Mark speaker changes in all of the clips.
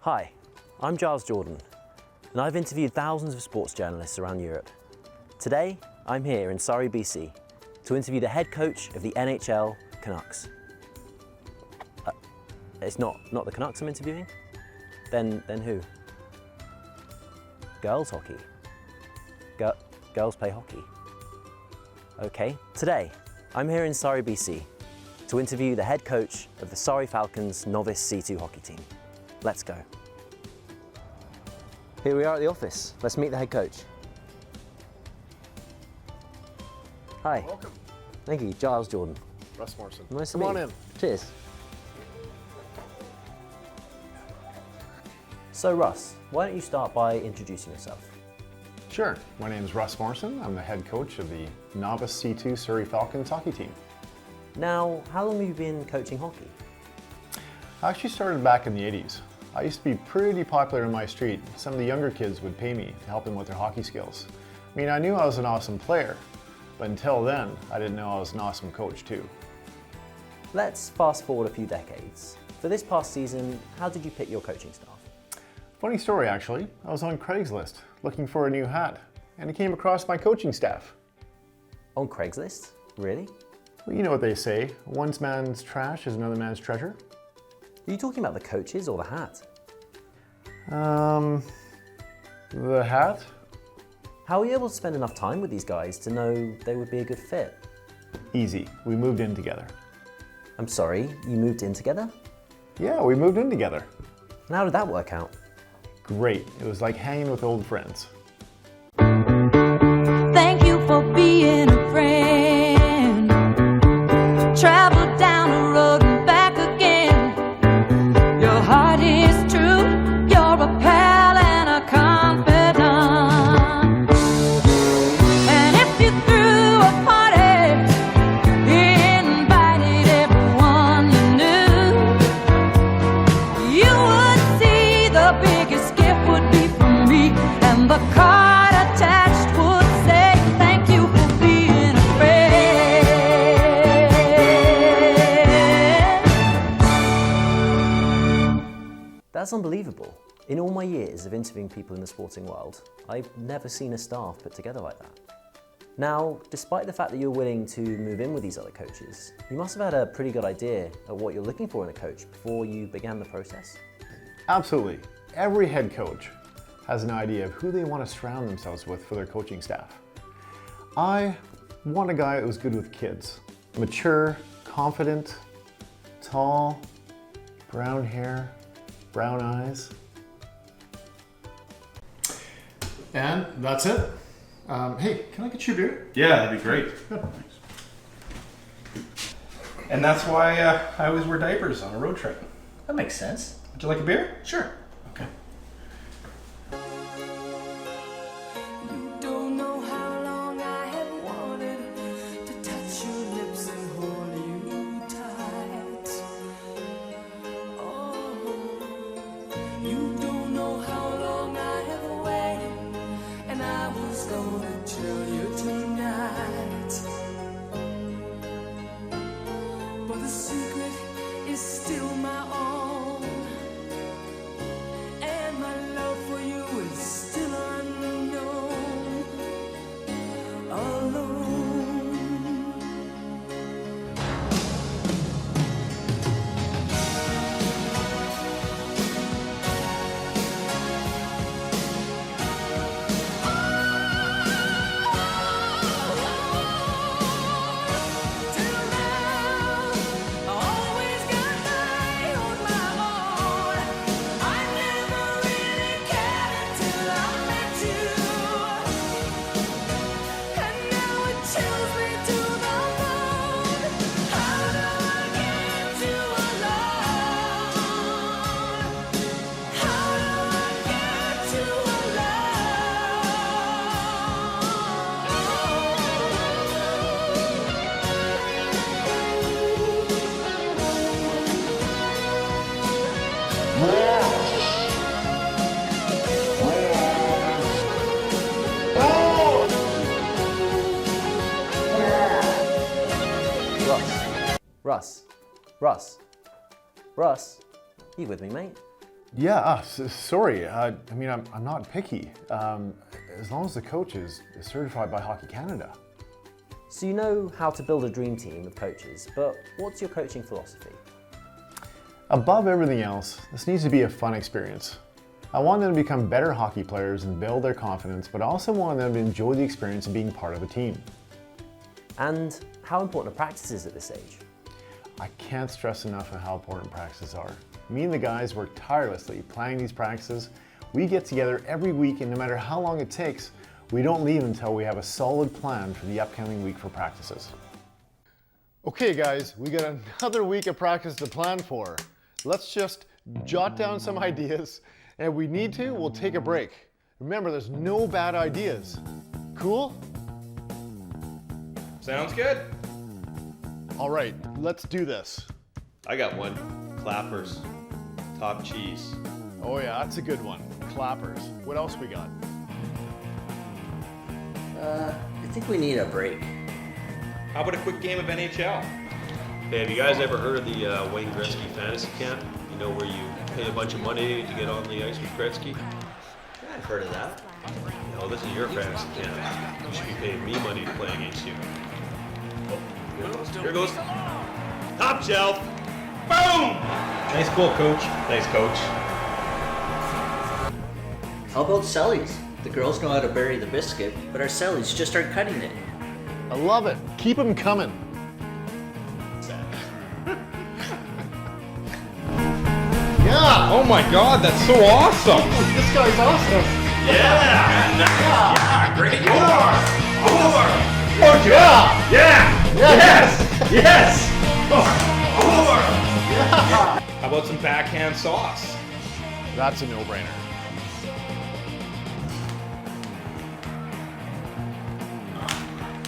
Speaker 1: Hi, I'm Giles Jordan, and I've interviewed thousands of sports journalists around Europe. Today, I'm here in Surrey, BC, to interview the head coach of the NHL Canucks. It's not the Canucks I'm interviewing? Then who? Girls hockey. Girls play hockey. Okay, today, I'm here in Surrey, BC, to interview the head coach of the Surrey Falcons Novice C2 hockey team. Let's go. Here we are at the office. Let's meet the head coach. Hi.
Speaker 2: Welcome.
Speaker 1: Thank you, Giles Jordan.
Speaker 2: Russ Morrison.
Speaker 1: Nice to
Speaker 2: Come
Speaker 1: meet
Speaker 2: on
Speaker 1: you.
Speaker 2: in.
Speaker 1: Cheers. So Russ, why don't you start by introducing yourself?
Speaker 2: Sure. My name is Russ Morrison. I'm the head coach of the Novice C2 Surrey Falcons hockey team.
Speaker 1: Now, how long have you been coaching hockey?
Speaker 2: I actually started back in the 80s. I used to be pretty popular in my street. Some of the younger kids would pay me to help them with their hockey skills. I mean, I knew I was an awesome player, but until then, I didn't know I was an awesome coach too.
Speaker 1: Let's fast forward a few decades. For this past season, how did you pick your coaching staff?
Speaker 2: Funny story, actually. I was on Craigslist looking for a new hat, and I came across my coaching staff.
Speaker 1: On Craigslist? Really?
Speaker 2: Well, you know what they say, one man's trash is another man's treasure.
Speaker 1: Are you talking about the coaches or the hat?
Speaker 2: The hat?
Speaker 1: How were you able to spend enough time with these guys to know they would be a good fit?
Speaker 2: Easy. We moved in together.
Speaker 1: I'm sorry, you moved in together?
Speaker 2: Yeah, we moved in together.
Speaker 1: And how did that work out?
Speaker 2: Great. It was like hanging with old friends.
Speaker 3: Thank you for being a friend. Travel down the road and back again. Your heart is true. You're a pal and a confidant. And if you threw a party, invited everyone you knew, you would see the biggest gift would be from me, and the card attached would say thank you for being a friend.
Speaker 1: That's unbelievable. In all my years of interviewing people in the sporting world, I've never seen a staff put together like that. Now, despite the fact that you're willing to move in with these other coaches, you must have had a pretty good idea of what you're looking for in a coach before you began the process.
Speaker 2: Absolutely. Every head coach has an idea of who they want to surround themselves with for their coaching staff. I want a guy who's good with kids. Mature, confident, tall, brown hair, brown eyes. And that's it. Hey, can I get you a beer?
Speaker 4: Yeah, that'd be great. And that's why I always wear diapers on a road trip.
Speaker 5: That makes sense.
Speaker 4: Would you like a beer?
Speaker 5: Sure.
Speaker 4: Okay.
Speaker 3: You don't know how long I have wanted to touch your lips and hold you tight. Oh, you don't know how long I have waited, and I was gonna tell you tonight. But the secret is still my own, and my love for you is still unknown, alone. Till now, I always got by on my own. I never really cared until I met you, and now it chills me to the bone. How do I get you alone? How do I get you
Speaker 1: Russ, you with me, mate?
Speaker 2: Yeah, sorry. I mean, I'm not picky. As long as the coach is certified by Hockey Canada.
Speaker 1: So you know how to build a dream team of coaches, but what's your coaching philosophy?
Speaker 2: Above everything else, this needs to be a fun experience. I want them to become better hockey players and build their confidence, but I also want them to enjoy the experience of being part of a team.
Speaker 1: And how important are practices at this age?
Speaker 2: I can't stress enough on how important practices are. Me and the guys work tirelessly planning these practices. We get together every week, and no matter how long it takes, we don't leave until we have a solid plan for the upcoming week for practices. Okay guys, we got another week of practice to plan for. Let's just jot down some ideas, and if we need to, we'll take a break. Remember, there's no bad ideas. Cool?
Speaker 4: Sounds good.
Speaker 2: All right, let's do this.
Speaker 5: I got one. Clappers. Top cheese.
Speaker 2: Oh yeah, that's a good one. Clappers. What else we got?
Speaker 6: I think we need a break.
Speaker 4: How about a quick game of NHL?
Speaker 5: Hey, have you guys ever heard of the Wayne Gretzky Fantasy Camp? You know, where you pay a bunch of money to get on the ice with Gretzky?
Speaker 6: Yeah, I've heard of that.
Speaker 5: No, this is your fantasy camp. You should be paying me money to play against you. Oh, here goes. Top shelf.
Speaker 4: Boom! Nice goal, coach.
Speaker 5: Thanks, coach.
Speaker 6: How about Sally's? The girls know how to bury the biscuit, but our Sally's just aren't cutting it.
Speaker 2: I love it. Keep them coming. Yeah!
Speaker 4: Oh my god, that's so awesome!
Speaker 2: This guy's awesome.
Speaker 5: Yeah! Great. Over!
Speaker 2: Oh yeah!
Speaker 5: Yeah!
Speaker 2: Yes!
Speaker 5: Yes!
Speaker 4: How about some backhand sauce?
Speaker 2: That's a no-brainer.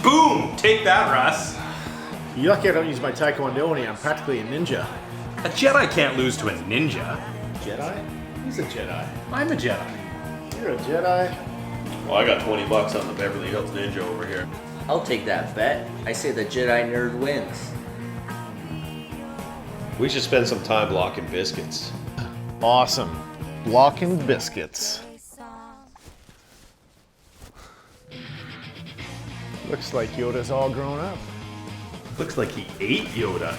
Speaker 5: Boom! Take that, Russ.
Speaker 7: You're lucky I don't use my Taekwondo and I'm practically a ninja.
Speaker 5: A Jedi can't lose to a ninja.
Speaker 7: Jedi? He's a Jedi.
Speaker 5: I'm a Jedi.
Speaker 7: You're a Jedi.
Speaker 5: Well, I got 20 bucks on the Beverly Hills Ninja over here.
Speaker 6: I'll take that bet. I say the Jedi nerd wins.
Speaker 5: We should spend some time blocking biscuits.
Speaker 2: Awesome. Blocking biscuits. Looks like Yoda's all grown up.
Speaker 5: Looks like he ate Yoda.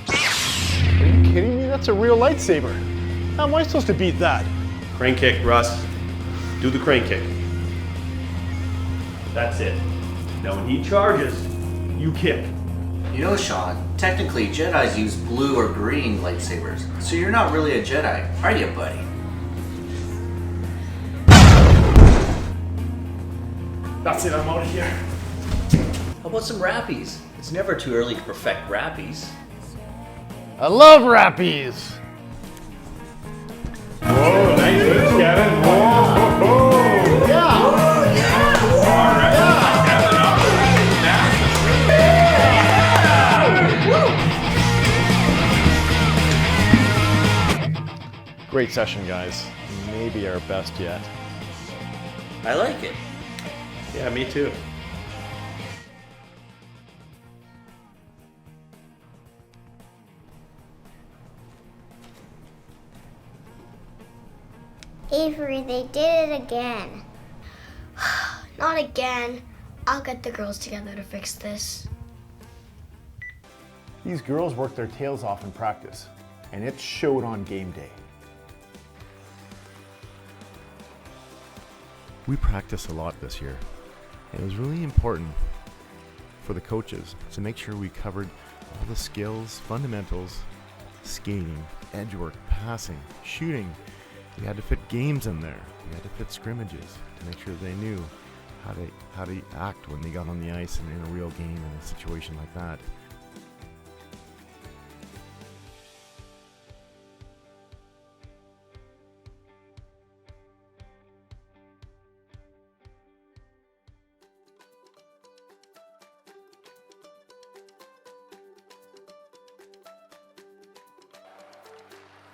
Speaker 2: Are you kidding me? That's a real lightsaber. How am I supposed to beat that?
Speaker 5: Crane kick, Russ. Do the crane kick. That's it. Now when he charges, you kick.
Speaker 6: You know, Sean, technically Jedis use blue or green lightsabers, so you're not really a Jedi, are you, buddy?
Speaker 7: That's it, I'm out of here.
Speaker 6: How about some rappies? It's never too early to perfect rappies.
Speaker 2: I love rappies.
Speaker 4: Whoa, nice moves, Kevin. Whoa, whoa, whoa.
Speaker 2: Great session, guys. Maybe our best yet.
Speaker 6: I like it.
Speaker 5: Yeah, me too.
Speaker 8: Avery, they did it again. Not again. I'll get the girls together to fix this.
Speaker 2: These girls worked their tails off in practice, and it showed on game day.
Speaker 9: We practiced a lot this year. It was really important for the coaches to make sure we covered all the skills, fundamentals, skating, edge work, passing, shooting. We had to fit games in there. We had to fit scrimmages to make sure they knew how to act when they got on the ice and in a real game in a situation like that.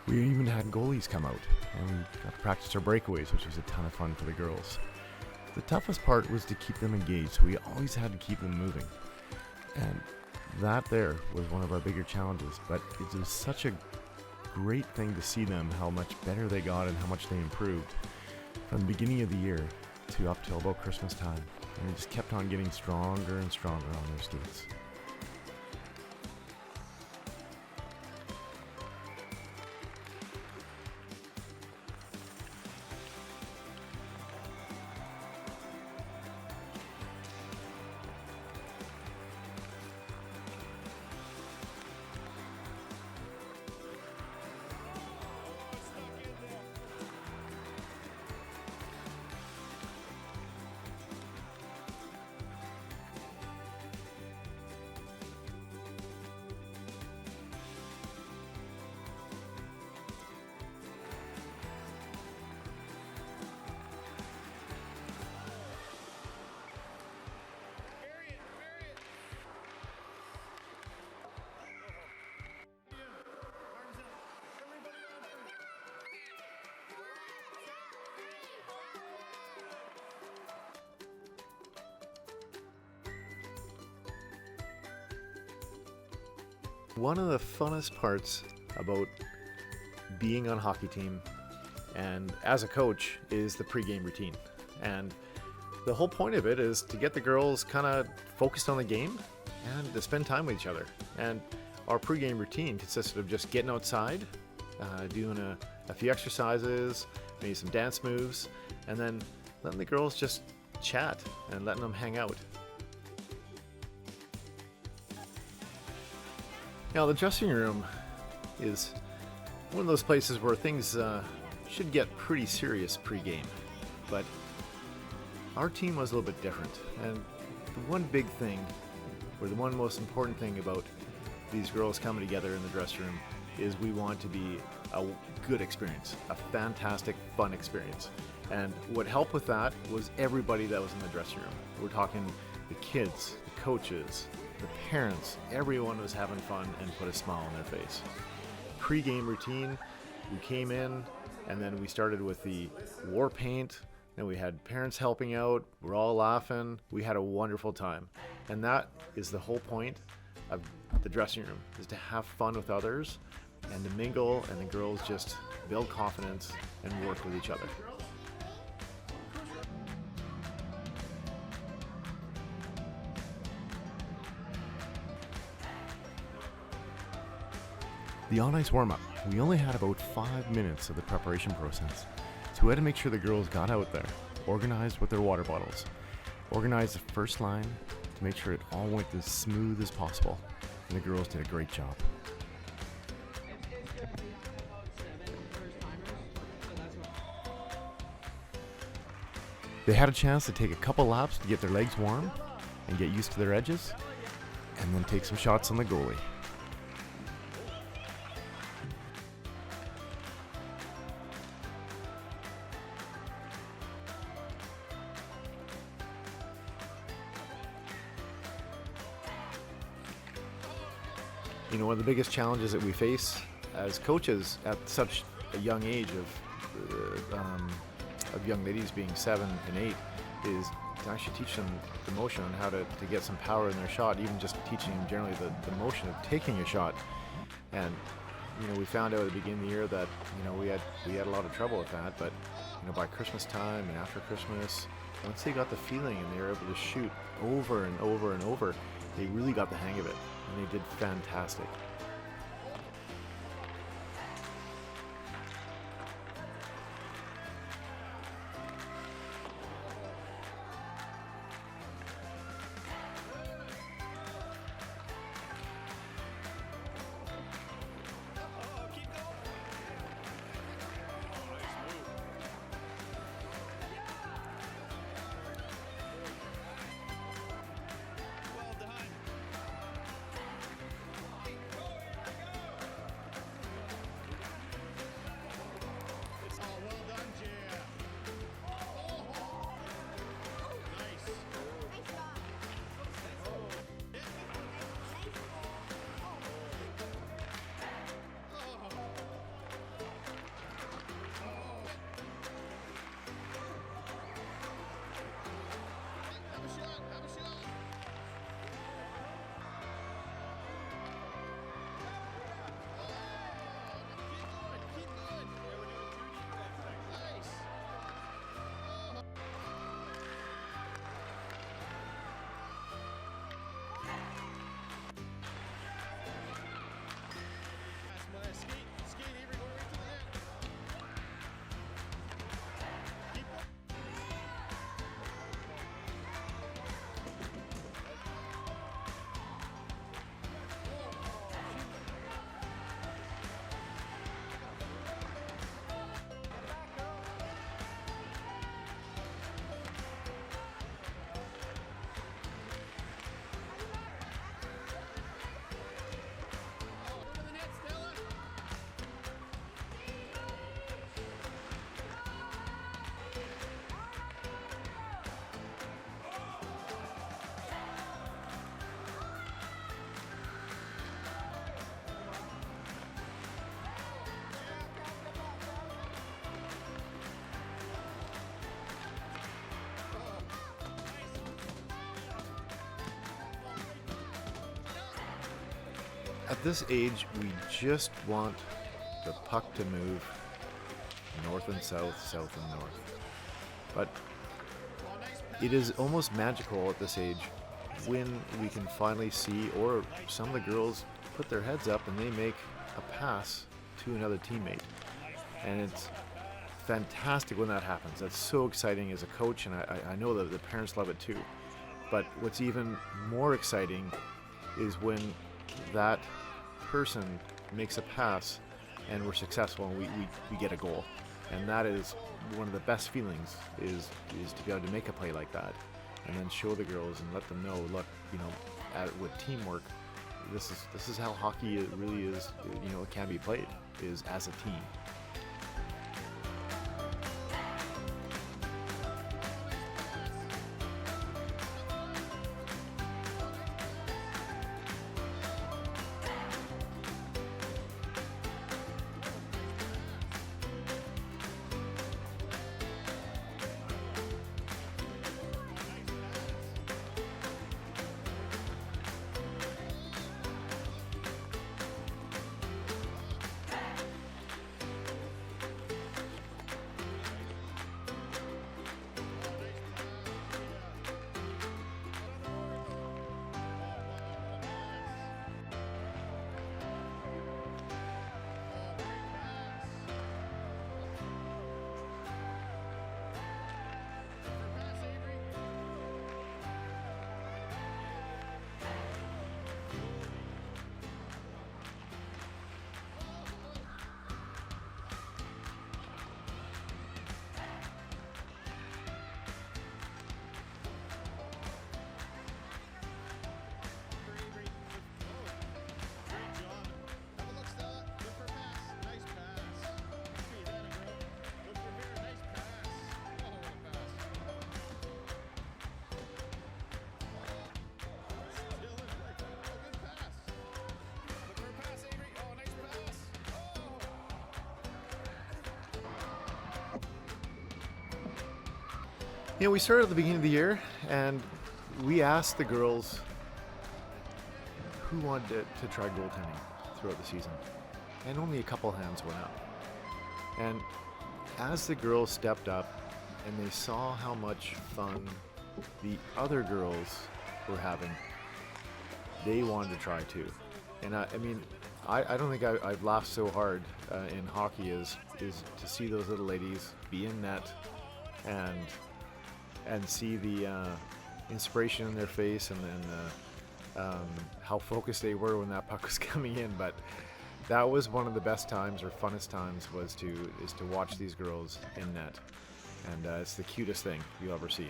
Speaker 9: We even had goalies come out, and we got to practice our breakaways, which was a ton of fun for the girls. The toughest part was to keep them engaged, so we always had to keep them moving. And that there was one of our bigger challenges, but it was such a great thing to see them, how much better they got and how much they improved from the beginning of the year to up till about Christmas time. And they just kept on getting stronger and stronger on their skates. One of the funnest parts about being on a hockey team and as a coach is the pregame routine. And the whole point of it is to get the girls kind of focused on the game and to spend time with each other. And our pregame routine consisted of just getting outside, doing a few exercises, maybe some dance moves, and then letting the girls just chat and letting them hang out. Now, the dressing room is one of those places where things should get pretty serious pre-game, but our team was a little bit different. And the one big thing, or the one most important thing about these girls coming together in the dressing room is we want to be a good experience, a fantastic, fun experience. And what helped with that was everybody that was in the dressing room. We're talking the kids, the coaches, the parents, everyone was having fun and put a smile on their face. Pre-game routine, we came in and then we started with the war paint, and we had parents helping out, we're all laughing, we had a wonderful time. And that is the whole point of the dressing room, is to have fun with others and to mingle, and the girls just build confidence and work with each other. The on-ice warm-up, we only had about 5 minutes of the preparation process. So we had to make sure the girls got out there, organized with their water bottles, organized the first line to make sure it all went as smooth as possible. And the girls did a great job. They had a chance to take a couple laps to get their legs warm and get used to their edges, and then take some shots on the goalie. You know, one of the biggest challenges that we face as coaches at such a young age of young ladies being 7 and 8 is to actually teach them the motion and how to get some power in their shot, even just teaching them generally the motion of taking a shot. And, you know, we found out at the beginning of the year that, you know, we had a lot of trouble with that, but, you know, by Christmas time and after Christmas, once they got the feeling and they were able to shoot over and over and over, they really got the hang of it, and they did fantastic. At this age, we just want the puck to move north and south, south and north. But it is almost magical at this age when we can finally see, or some of the girls put their heads up and they make a pass to another teammate. And it's fantastic when that happens. That's so exciting as a coach, and I know that the parents love it too. But what's even more exciting is when that person makes a pass and we're successful and we get a goal. And that is one of the best feelings, is to be able to make a play like that and then show the girls and let them know, look, with teamwork, this is how hockey really is, it can be played, is as a team. We started at the beginning of the year, and we asked the girls who wanted to try goaltending throughout the season, and only a couple hands went up. And as the girls stepped up and they saw how much fun the other girls were having, they wanted to try too. And I don't think I've laughed so hard in hockey is to see those little ladies be in net and see the inspiration in their face, and then how focused they were when that puck was coming in. But that was one of the best times, or funnest times, is to watch these girls in net, and it's the cutest thing you'll ever see.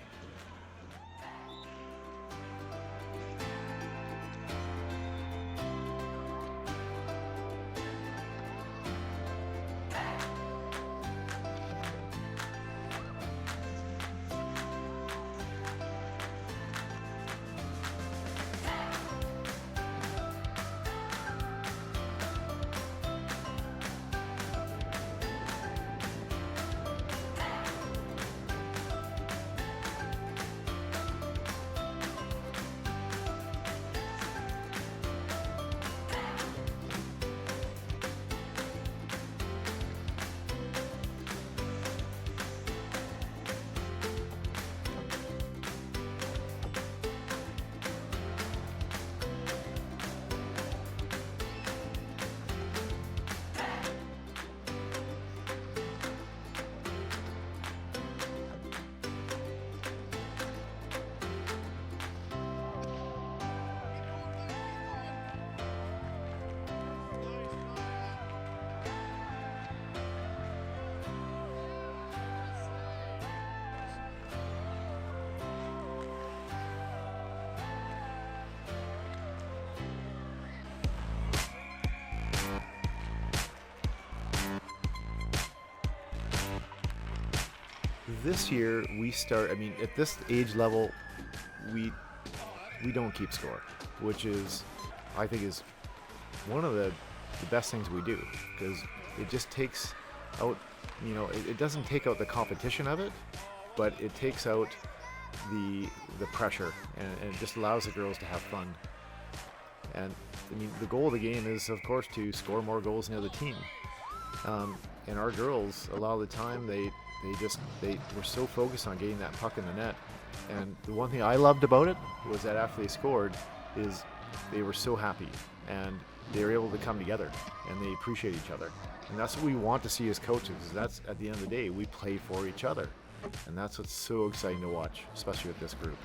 Speaker 9: This year we start, at this age level, we don't keep score, which is, I think, is one of the best things we do, because it just takes out, it doesn't take out the competition of it, but it takes out the pressure, and it just allows the girls to have fun. And I mean, the goal of the game is, of course, to score more goals than the other team. And our girls, a lot of the time, they were so focused on getting that puck in the net. And the one thing I loved about it was that after they scored, is they were so happy and they were able to come together and they appreciate each other. And that's what we want to see as coaches. That's, at the end of the day, we play for each other. And that's what's so exciting to watch, especially with this group.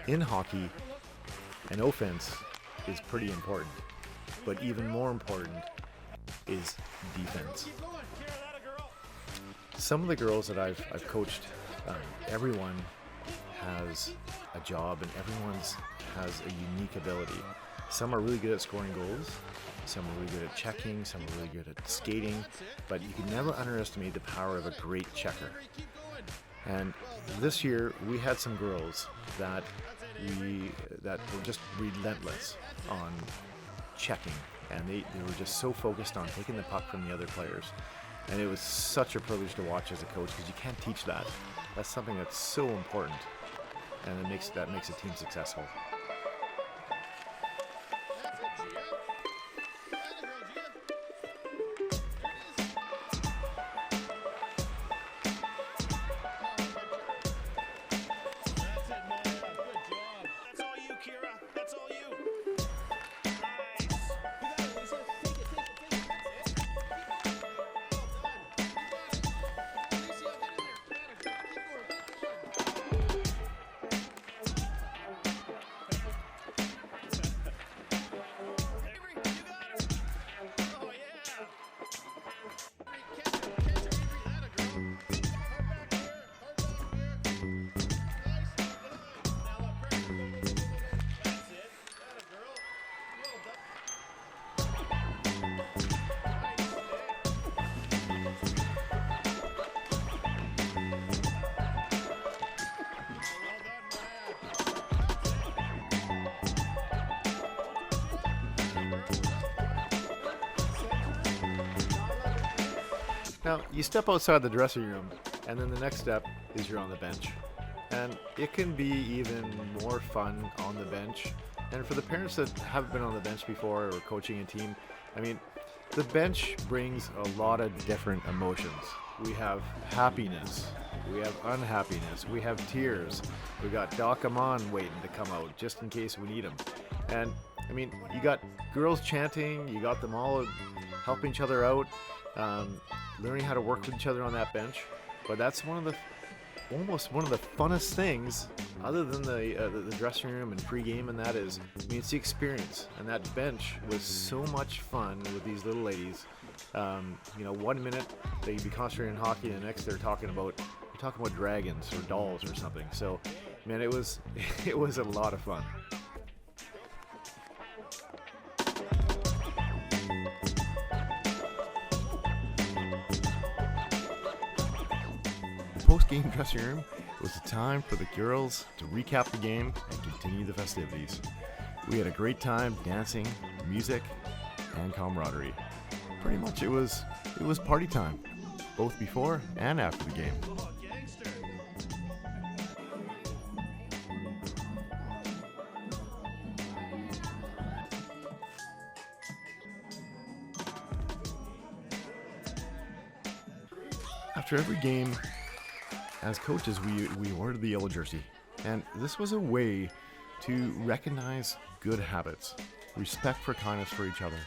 Speaker 9: In hockey, an offense is pretty important, but even more important is defense. Some of the girls that I've coached, everyone has a job and everyone has a unique ability. Some are really good at scoring goals, some are really good at checking, some are really good at skating, but you can never underestimate the power of a great checker. And this year we had some girls that were just relentless on checking, and they were just so focused on taking the puck from the other players. And it was such a privilege to watch as a coach, because you can't teach that. That's something that's so important, and that makes a team successful.
Speaker 7: Now, you step outside the dressing room, and then the next step is you're on the bench. And it can be even more fun on the bench. And for the parents that haven't been on the bench before or coaching a team, I mean, the bench brings a lot of different emotions. We have happiness, we have unhappiness, we have tears. We got Doc Amon waiting to come out just in case we need him. And I mean, you got girls chanting, you got them all helping each other out, learning how to work with each other on that bench. But that's almost one of the funnest things, other than the dressing room and pregame, and that is, I mean, it's the experience. And that bench was so much fun with these little ladies. 1 minute they'd be concentrating on hockey, and the next they're talking about dragons or dolls or something. So, man, it was a lot of fun. Post-game dressing room was the time for the girls to recap the game and continue the festivities. We had a great time dancing, music, and camaraderie. Pretty much it was party time, both before and after the game. After every game, as coaches, we ordered the yellow jersey, and this was a way to recognize good habits, respect for kindness for each other,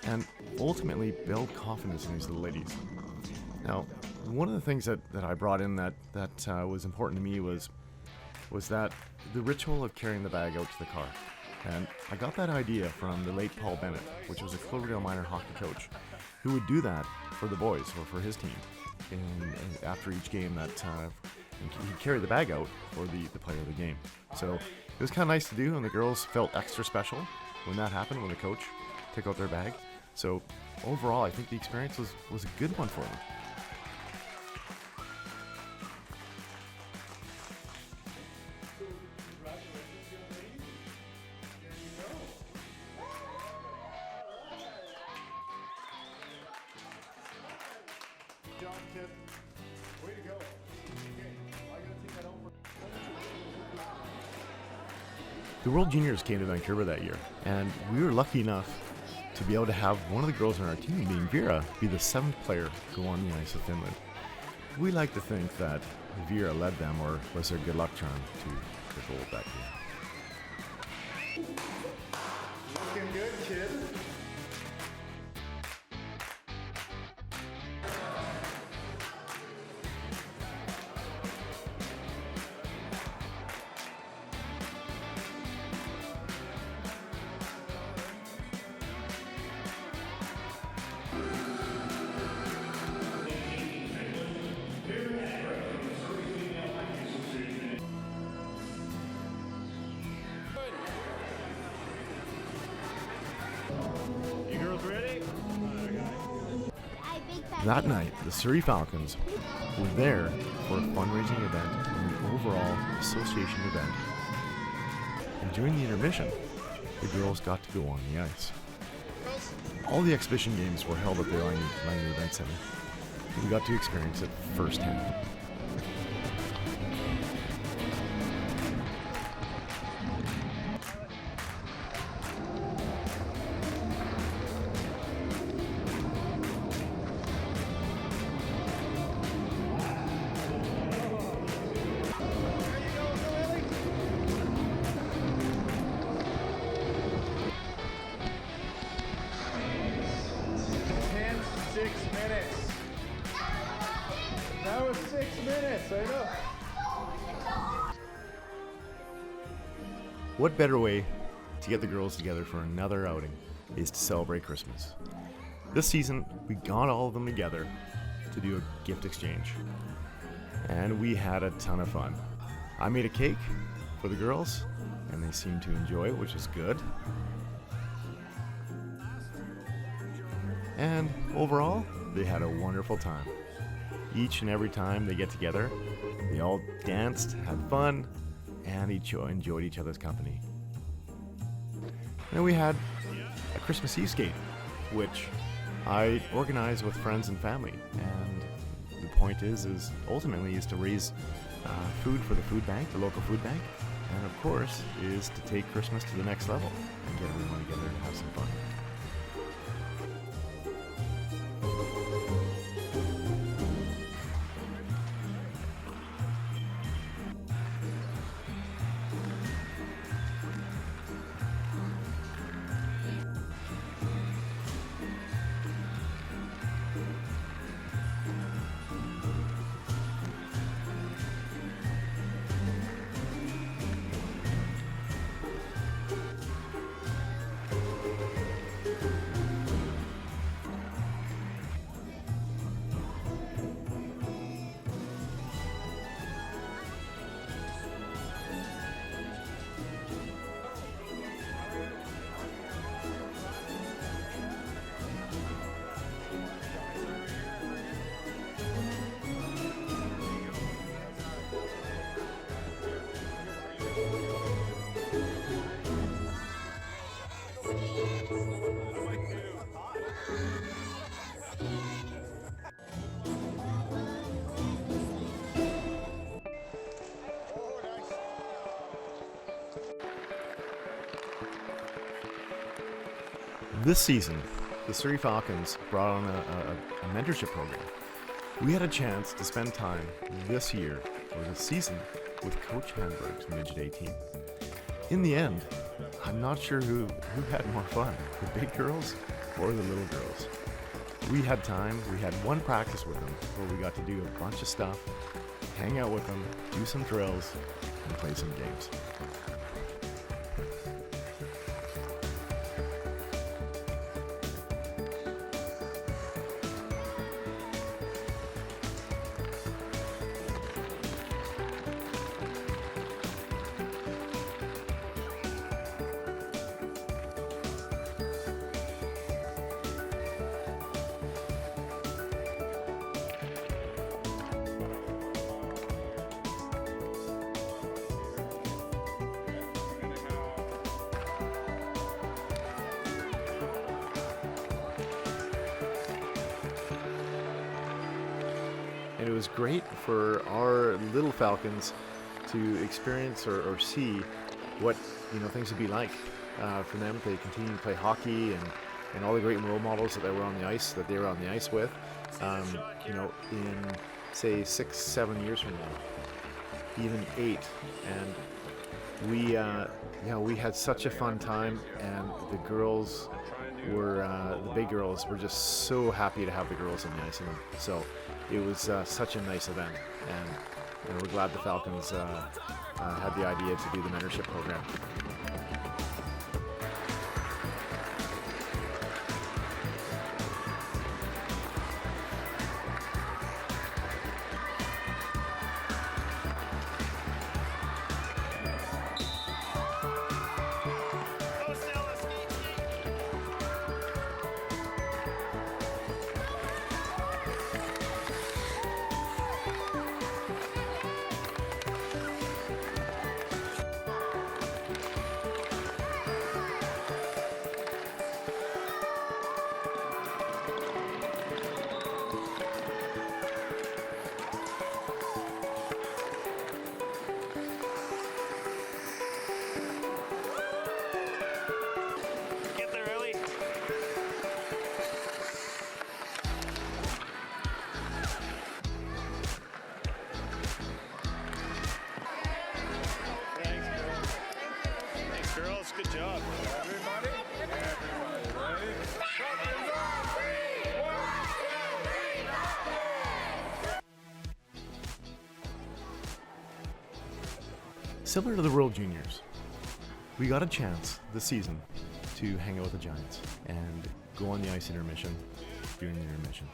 Speaker 7: and ultimately build confidence in these little ladies. Now, one of the things that I brought in that was important to me was that the ritual of carrying the bag out to the car. And I got that idea from the late Paul Bennett, which was a Cloverdale minor hockey coach, who would do that for the boys or for his team. And after each game, that he'd carry the bag out for the player of the game. So it was kind of nice to do, and the girls felt extra special when that happened, when the coach took out their bag. So overall, I think the experience was a good one for them. The World Juniors came to Vancouver that year, and we were lucky enough to be able to have one of the girls on our team, being Vera, be the 7th player go on the ice of Finland. We like to think that Vera led them, or was their good luck charm to the gold that year.
Speaker 2: Looking good, kid.
Speaker 9: That night, the Surrey Falcons were there for a fundraising event and an overall association event. And during the intermission, the girls got to go on the ice. All the exhibition games were held at the Langley Event Center. We got to experience it firsthand.
Speaker 2: That was 6 minutes, I know.
Speaker 9: What better way to get the girls together for another outing is to celebrate Christmas. This season, we got all of them together to do a gift exchange. And we had a ton of fun. I made a cake for the girls, and they seemed to enjoy it, which is good. And overall, they had a wonderful time. Each and every time they get together, they all danced, had fun, and enjoyed each other's company. And then we had a Christmas Eve skate, which I organize with friends and family, and the point is ultimately to raise food for the food bank, the local food bank, and of course is to take Christmas to the next level and get everyone together and have some fun. This season, the Surrey Falcons brought on a mentorship program. We had a chance to spend time this year, or this season, with Coach Hamburg's midget 18. In the end, I'm not sure who had more fun, the big girls or the little girls. We had time, we had one practice with them where we got to do a bunch of stuff, hang out with them, do some drills, and play some games. And it was great for our little Falcons to experience or see what things would be like for them to continue to play hockey and all the great role models that they were on the ice with. In say 6-7 years from now, even 8, and we had such a fun time, and the girls were the big girls were just so happy to have the girls on the ice, and so it was such a nice event, and we're glad the Falcons had the idea to do the mentorship program.
Speaker 5: Good job. Everybody ready?
Speaker 9: Similar to the World Juniors, we got a chance this season to hang out with the Giants and go on the ice intermission during the intermission.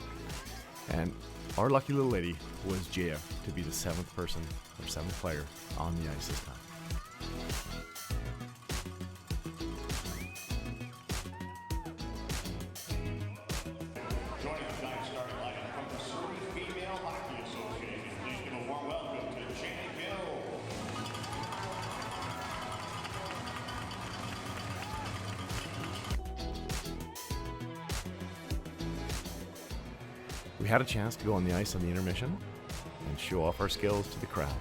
Speaker 9: And our lucky little lady was Jaya to be the 7th player on the ice this time.
Speaker 10: Joining the Giants starting lineup from the Surrey Female Hockey Association. Please give a warm welcome to Jenny Gill.
Speaker 9: We had a chance to go on the ice on the intermission and show off our skills to the crowd.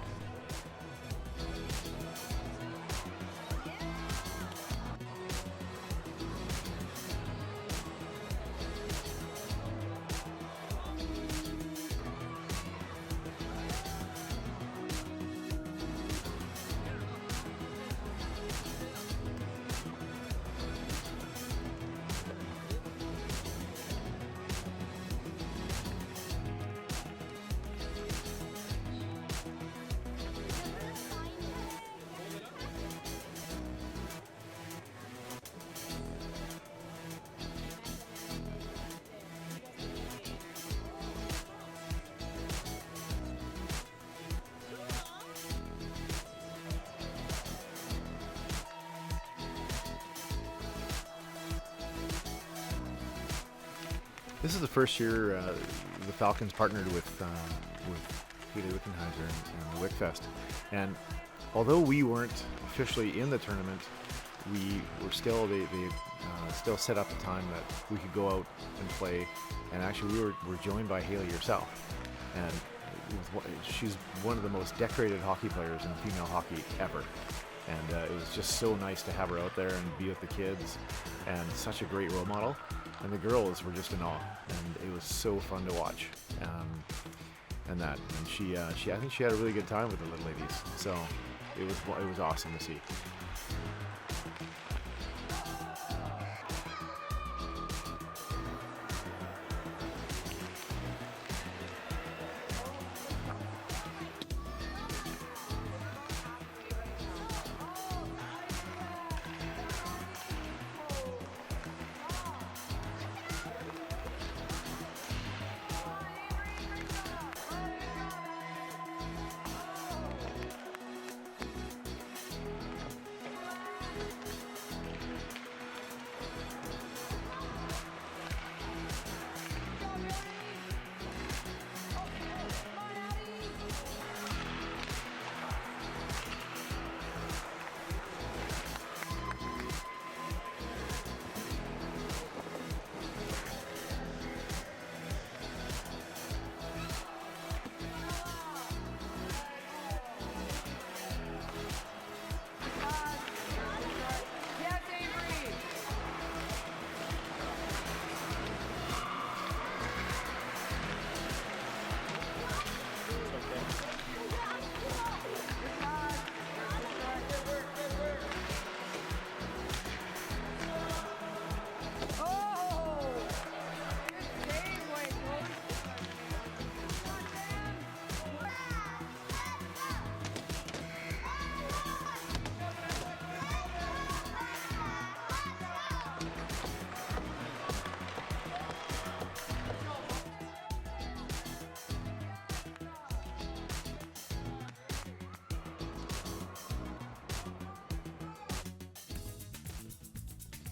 Speaker 9: This is the first year the Falcons partnered with Peter Wickenheiser and the Wickfest. And although we weren't officially in the tournament, we were still, they still set up a time that we could go out and play. And actually we were joined by Haley herself. And she's one of the most decorated hockey players in female hockey ever. And it was just so nice to have her out there and be with the kids, and such a great role model. And the girls were just in awe, and it was so fun to watch. And she I think she had a really good time with the little ladies. So it was awesome to see.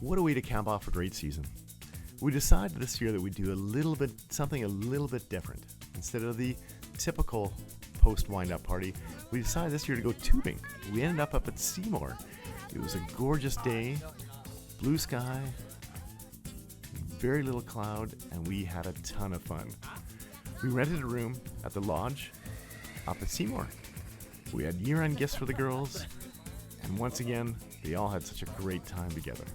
Speaker 9: What a way to cap off a great season. We decided this year that we'd do something a little bit different. Instead of the typical post wind-up party, we decided this year to go tubing. We ended up at Seymour. It was a gorgeous day, blue sky, very little cloud, and we had a ton of fun. We rented a room at the lodge up at Seymour. We had year-end gifts for the girls, and once again, they all had such a great time together.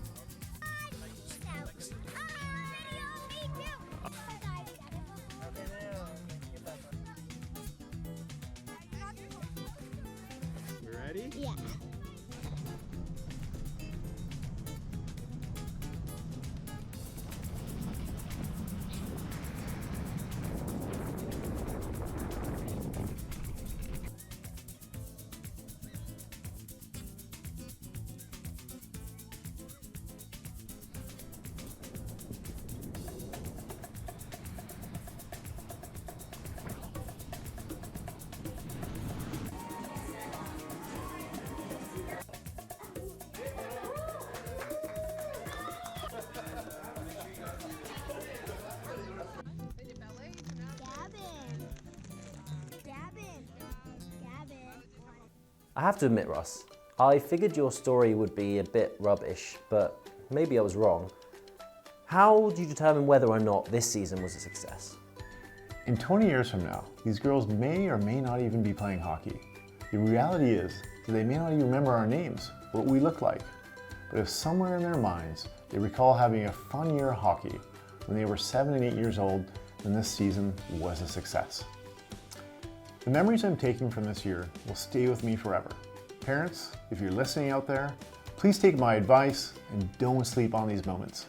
Speaker 8: Yeah.
Speaker 1: I have to admit, Russ, I figured your story would be a bit rubbish, but maybe I was wrong. How do you determine whether or not this season was a success?
Speaker 2: In 20 years from now, these girls may or may not even be playing hockey. The reality is that they may not even remember our names, what we look like. But if somewhere in their minds they recall having a fun year of hockey when they were 7 and 8 years old, then this season was a success. The memories I'm taking from this year will stay with me forever. Parents, if you're listening out there, please take my advice and don't sleep on these moments.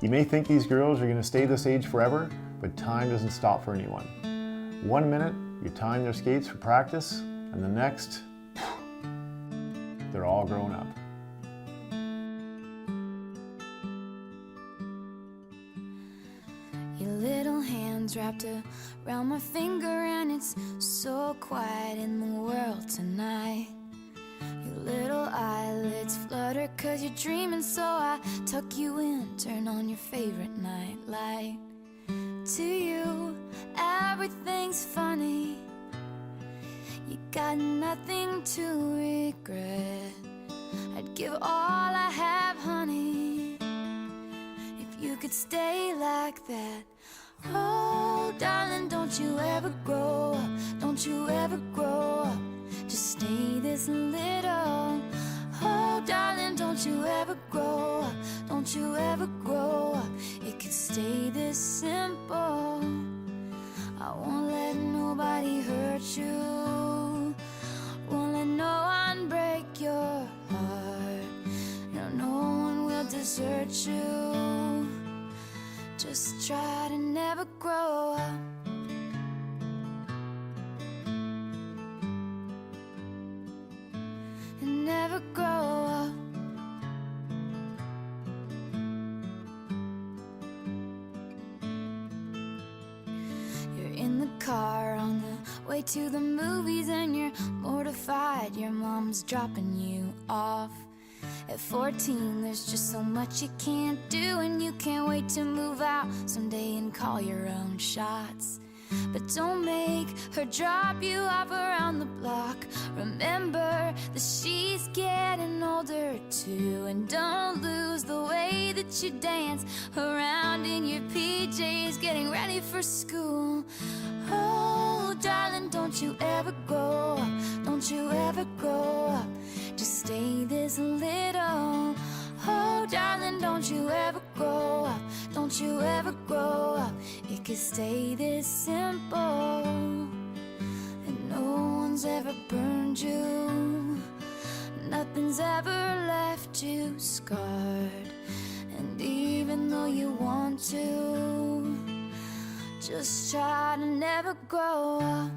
Speaker 2: You may think these girls are going to stay this age forever, but time doesn't stop for anyone. 1 minute, you time their skates for practice, and the next, they're all grown up.
Speaker 3: Your little hands wrapped around my finger, and it's so quiet in the world tonight. Your little eyelids flutter 'cause you're dreaming, so I tuck you in, turn on your favorite night light. To you, everything's funny. You got nothing to regret. I'd give all I have, honey, if you could stay like that. Oh, darling, don't you ever grow up, don't you ever grow up, just stay this little. Oh, darling, don't you ever grow up, don't you ever grow up, it could stay this simple. I won't let nobody hurt you, won't let no one break your heart. No, no one will desert you. Just try to never grow up. And never grow up. You're in the car on the way to the movies, and you're mortified your mom's dropping you off. At 14, there's just so much you can't do, and you can't wait to move out someday and call your own shots. But don't make her drop you off around the block. Remember that she's getting older too, and don't lose the way that you dance around in your PJs getting ready for school. Oh, darling, don't you ever grow up, don't you ever grow up, just stay this little. Oh, darling, don't you ever grow up, don't you ever grow up, it could stay this simple. And no one's ever burned you, nothing's ever left you scarred. And even though you want to, just try to never grow up.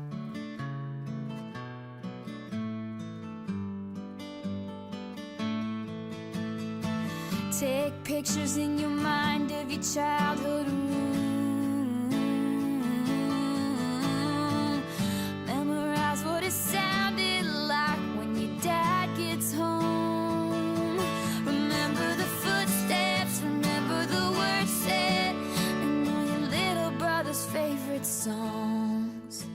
Speaker 3: Take pictures in your mind of your childhood room. Memorize what it sounded like when your dad gets home. Remember the footsteps, remember the words said, and all your little brother's favorite songs.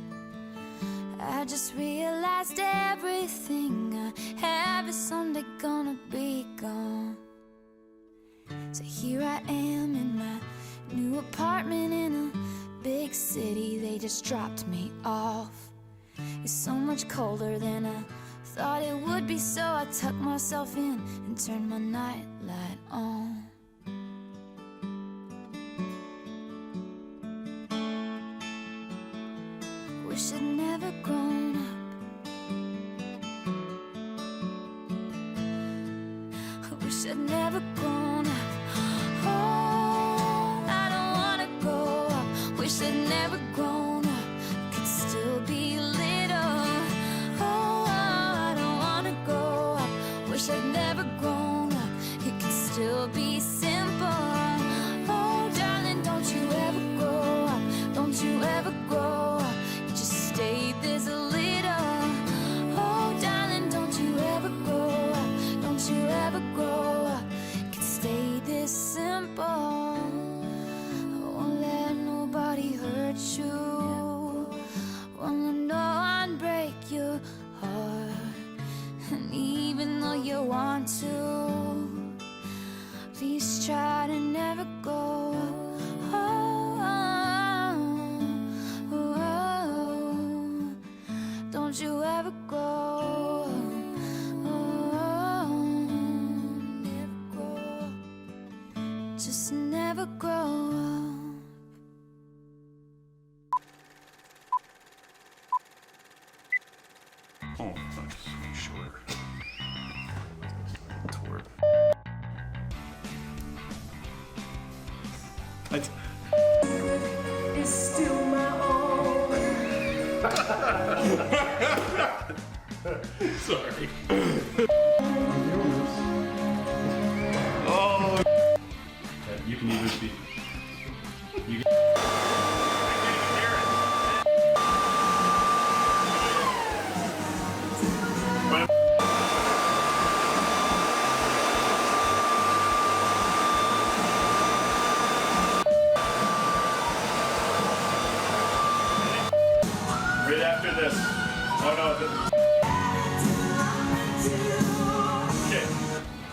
Speaker 3: I just realized everything I have is someday gonna be gone. So here I am in my new apartment in a big city. They just dropped me off. It's so much colder than I thought it would be, so I tucked myself in and turned my nightlight on. Wish I'd never grown up. I wish I'd never grown up. Oh, I don't wanna grow up. Wish I'd never grown up. Could still be little. Oh, I don't wanna grow up. Wish I'd never grown up. It could still be simple. Oh, darling, don't you ever grow up. Don't you ever grow up. You just stay this little. Oh, darling, don't you ever grow up. Don't you ever grow up. Could stay this simple. I won't let nobody hurt you, won't let no one break your heart. And even though you want to, please try to never go. Oh, oh, oh, just never grow up.
Speaker 10: Oh, that's short. Toward.
Speaker 3: It's still my own.
Speaker 10: Sorry. You can either be. You can. Right after this. Oh no. Okay.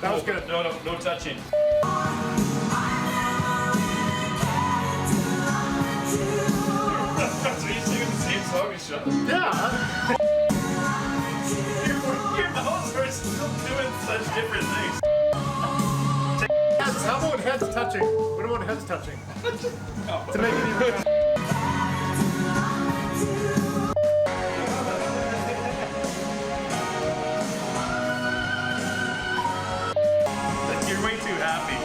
Speaker 10: That was good. No touching. So you singing the same song as Sean?
Speaker 2: Yeah.
Speaker 10: Your mouths are still doing such different things.
Speaker 2: How about heads touching? What about heads touching? To make it even better.
Speaker 10: You're way too happy.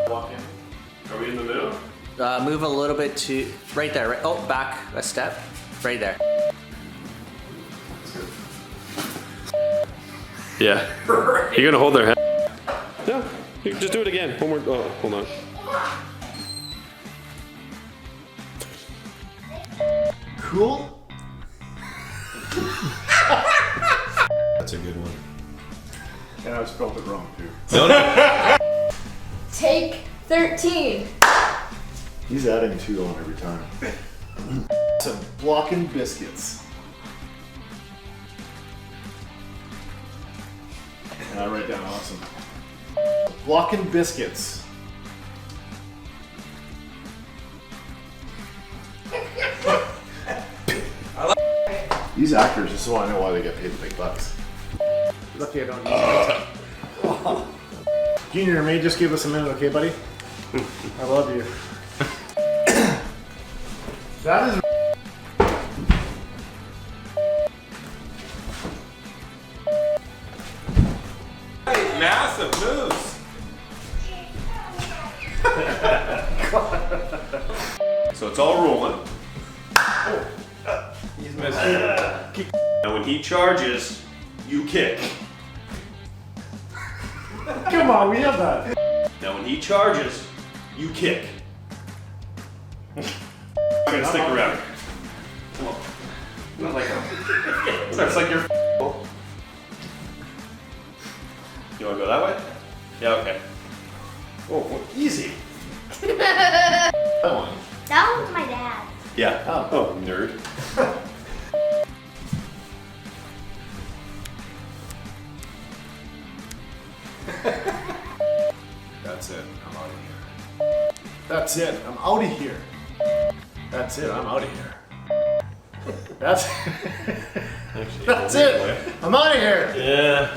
Speaker 10: Walk in. Are we in the middle?
Speaker 6: Move a little bit to right there. Right. Oh, back a step. Right there.
Speaker 5: Yeah. You're gonna hold their hand. No, you just do it again. One more. Oh, hold on.
Speaker 2: Cool.
Speaker 5: That's a good one.
Speaker 2: And I spelled it wrong too.
Speaker 3: Take 13.
Speaker 2: He's adding 2 on every time. Some blocking biscuits. And I write down awesome. Blocking biscuits. These actors, this is why I know why they get paid the big bucks. Lucky I don't use my Junior, may just give us a minute, okay, buddy? I love you. That is.
Speaker 5: Massive moves. So it's all rolling. He's missing. Now when he charges, you kick.
Speaker 2: Come on, we have that.
Speaker 5: Now when he charges, you kick. I'm gonna stick around. Come on. Not like it's like you're. You wanna go that way? Yeah, okay. Oh, well, easy.
Speaker 2: That one.
Speaker 8: That one's my dad.
Speaker 5: Yeah. Oh, nerd.
Speaker 2: That's it. I'm out of here. That's it. I'm out of here. That's it. I'm out of here. That's. That's it. I'm out of here.
Speaker 5: Yeah.